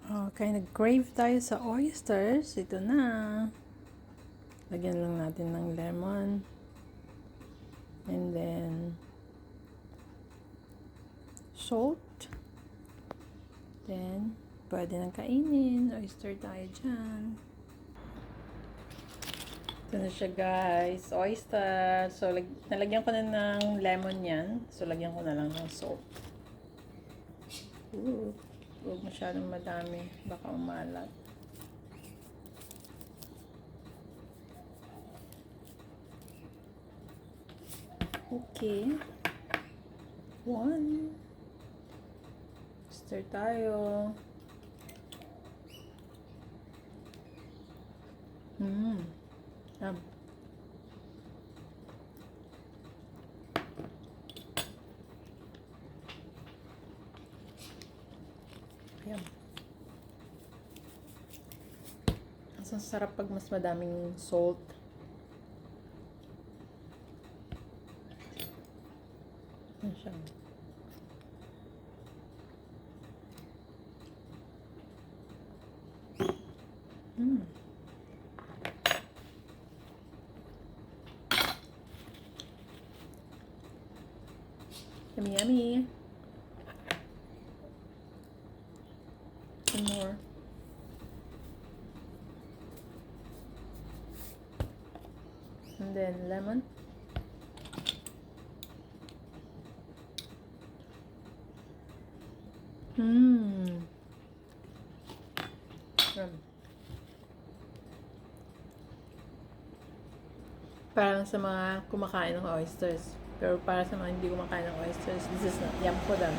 Okay, nag-crave tayo sa oysters. Ito na. Lagyan lang natin ng lemon. And then, salt. Then, pwede nang kainin. Oyster tayo dyan. Ito na siya, guys. Oyster. So, nalagyan ko na ng lemon yan. So, lagyan ko na lang ng salt. Ooh. Huwag masyadong madami. Baka umalat. Okay. One. Stir tayo. Yum. Yum. Ang sarap pag mas madaming salt. Yan siya. Yummy, yummy. One more. And then lemon. Parang sa mga kumakain ng oysters. Pero para sa mga hindi kumakain ng oysters, this is not yum for them.